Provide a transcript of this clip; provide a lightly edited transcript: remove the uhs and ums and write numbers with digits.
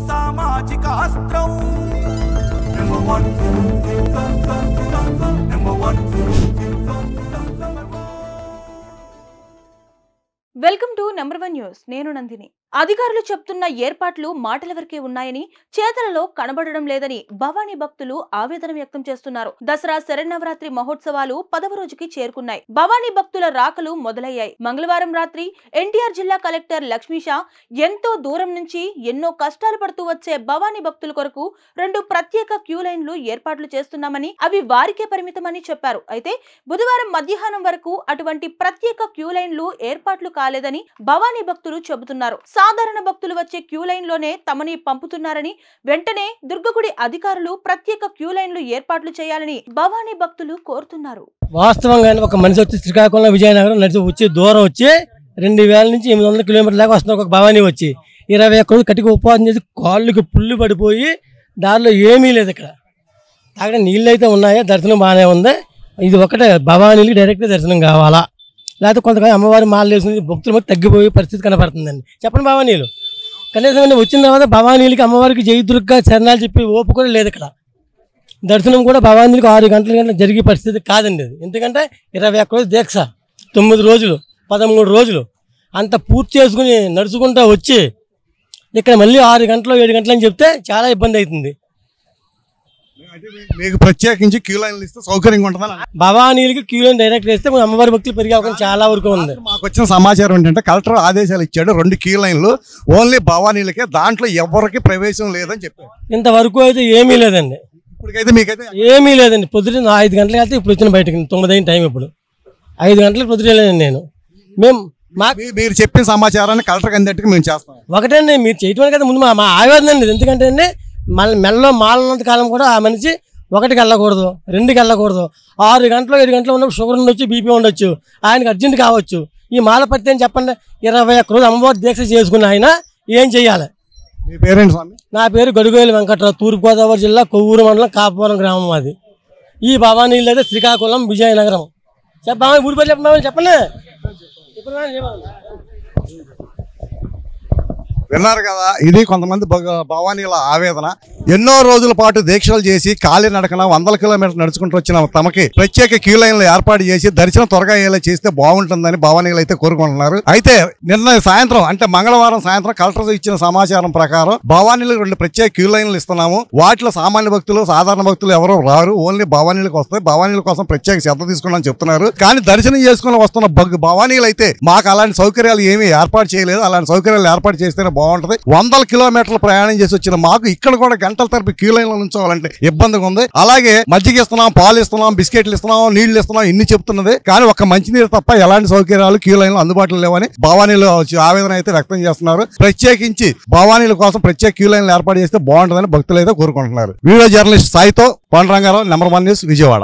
సామాజిక అస్త్రం welcome to number 1 news. నేను నందిని. అధికారులు చెప్తున్న ఏర్పాట్లు మాటల వరకే ఉన్నాయని, చేతలలో కనబడడం లేదని భవానీ భక్తులు ఆవేదన వ్యక్తం చేస్తున్నారు. దసరా శరన్నవరాత్రి మహోత్సవాలు 10వ రోజుకి చేరుకున్నాయి. భవానీ భక్తుల రాకలు మొదలయ్యాయి. మంగళవారం రాత్రి ఎన్టీఆర్ జిల్లా కలెక్టర్ లక్ష్మీషా ఎంతో దూరం నుంచి ఎన్నో కష్టాలు పడుతూ వచ్చే భవానీ భక్తుల కొరకు 2 ప్రత్యేక క్యూ లైన్లు ఏర్పాట్లు చేస్తున్నామని, అవి వారికే పరిమితమని చెప్పారు. అయితే బుధవారం మధ్యాహ్నం వరకు అటువంటి ప్రత్యేక క్యూ లైన్లు ఏర్పాట్లు కాలేదని భవానీ భక్తులు చెబుతున్నారు. సాధారణ భక్తులు వచ్చే క్యూ లైన్ లోనే తమని పంపుతున్నారని, వెంటనే దుర్గగుడి అధికారులు ప్రత్యేక క్యూ లైన్లు ఏర్పాట్లు చేయాలని భవానీ భక్తులు కోరుతున్నారు. వాస్తవంగా ఒక మనిషి వచ్చి శ్రీకాకుళం విజయనగరం నడిచి వచ్చి దూరం వచ్చి 2000 నుంచి 800 కిలోమీటర్ల దాకా వస్తున్న ఒక భవానీ వచ్చి 21 రోజులు కటికి ఉపవాసం చేసి కాళ్ళకి పుల్లు పడిపోయి దారిలో ఏమీ లేదు. ఇక్కడ అక్కడ నీళ్ళు అయితే ఉన్నాయా, దర్శనం బాగానే ఉంది. ఇది ఒకటే భవానీలకి డైరెక్ట్గా దర్శనం కావాలా, లేకపోతే కొంతకాలం అమ్మవారి మాల వేసుకుని భక్తులు తగ్గిపోయే పరిస్థితి కనపడుతుందండి. చెప్పండి భవానీలు కనీసం వచ్చిన తర్వాత భవానీలకి అమ్మవారికి జయదుర్గా చరణాలు చెప్పి ఓపు కూడా లేదు. ఇక్కడ దర్శనం కూడా భవానీలకు 6 గంటల జరిగే పరిస్థితి కాదండి. అది ఎందుకంటే 21 రోజులు దీక్ష, 9 రోజులు 13 రోజులు అంత పూర్తి చేసుకుని నడుచుకుంటూ వచ్చి ఇక్కడ మళ్ళీ 6 గంటలు 7 గంటలు అని చెప్తే చాలా ఇబ్బంది అవుతుంది. మీకు ప్రత్యేకించి క్యూ లైన్లు ఇస్తే సౌకర్యంగా ఉంటుందని భవానీలకి క్యూ లైన్ డైరెక్ట్ వేస్తే అమ్మవారి భక్తులు పెరిగే అవకాశం చాలా వరకు ఉంది. మాకు వచ్చిన సమాచారం ఏంటంటే కలెక్టర్ ఆదేశాలు ఇచ్చాడు, 2 క్యూ లైన్లు ఓన్లీ భవానీలకే, దాంట్లో ఎవరికి ప్రవేశం లేదని చెప్పారు. ఇంతవరకు అయితే ఏమీ లేదండి. ఇప్పటికైతే మీకైతే ఏమీ లేదండి. పొద్దున 5 గంటలకు వెళ్తే ఇప్పుడు వచ్చిన బయటకి 9 అయిన టైం. ఇప్పుడు 5 గంటలకు పొద్దున వెళ్ళాను నేను. మీరు చెప్పిన సమాచారాన్ని కలెక్టర్ అందేట్టుగా మేము చేస్తాం. ఒకటండి మీరు చేయటం కదా ముందు మా ఆవేదన అండి. ఎందుకంటే అండి మెల్లో మాలన్నంత కాలం కూడా ఆ మనిషి 1కి వెళ్ళకూడదు, 2కి వెళ్ళకూడదు. 6 గంటలు 7 గంటలు ఉన్నప్పుడు షుగర్ ఉండొచ్చు, బీపీ ఉండొచ్చు, ఆయనకి అర్జెంట్ కావచ్చు. ఈ మాల పత్తి అని చెప్పండి 21 రోజు అమ్మవారి దీక్ష చేసుకుని ఆయన ఏం చెయ్యాలి? మీ పేరేంటి స్వామి? నా పేరు గడుగోయల వెంకట్రావు, తూర్పుగోదావరి జిల్లా కొవ్వూరు మండలం కాపువరం గ్రామం. అది ఈ భవానీలు అయితే శ్రీకాకుళం విజయనగరం. చెప్పామని ఊరి పేరు చెప్పండి. విన్నారు కదా, ఇది కొంతమంది భవానీల ఆవేదన. ఎన్నో రోజుల పాటు దీక్షలు చేసి కాలినడకన 100 కిలోమీటర్లు నడుచుకుంటూ వచ్చిన తమకి ప్రత్యేక క్యూ లైన్లు ఏర్పాటు చేసి దర్శనం త్వరగా అయ్యేలా చేస్తే బాగుంటుందని భవానీలు అయితే కోరుకుంటున్నారు. అయితే నిన్న సాయంత్రం అంటే మంగళవారం సాయంత్రం కలెక్టర్ ఇచ్చిన సమాచారం ప్రకారం భవానీలకు 2 ప్రత్యేక క్యూ లైన్లు ఇస్తున్నాము. వాటిలో సామాన్య భక్తులు సాధారణ భక్తులు ఎవరో రారు, ఓన్లీ భవానీలకు వస్తాయి. భవానీల కోసం ప్రత్యేక శ్రద్ధ తీసుకున్నామని చెప్తున్నారు. కానీ దర్శనం చేసుకుని వస్తున్న భవానీలు అయితే మాకు అలాంటి సౌకర్యాలు ఏమీ ఏర్పాటు చేయలేదు, అలాంటి సౌకర్యాలు ఏర్పాటు చేస్తేనే బాగుంటది. 100 కిలోమీటర్లు ప్రయాణం చేసి వచ్చిన మాకు ఇక్కడ కూడా గంటల తరపు క్యూ లైన్లో ఉంచాలంటే ఇబ్బందిగా ఉంది. అలాగే మజ్జిగ ఇస్తున్నాం, పాలు ఇస్తున్నాం, బిస్కెట్లు ఇస్తున్నాం, నీళ్లు ఇస్తున్నాం, ఇన్ని చెప్తున్నది. కానీ ఒక్క మంచినీరు తప్ప ఎలాంటి సౌకర్యాలు క్యూ లైన్లో అందుబాటులో లేవని భవానీలు ఆవేదన అయితే వ్యక్తం చేస్తున్నారు. ప్రత్యేకించి భవానీల కోసం ప్రత్యేక క్యూ లైన్లు ఏర్పాటు చేస్తే బాగుంటుందని భక్తులు అయితే కోరుకుంటున్నారు. వీడియో జర్నలిస్ట్ సాయితో పండురంగారావు, నంబర్ 1 న్యూస్, విజయవాడ.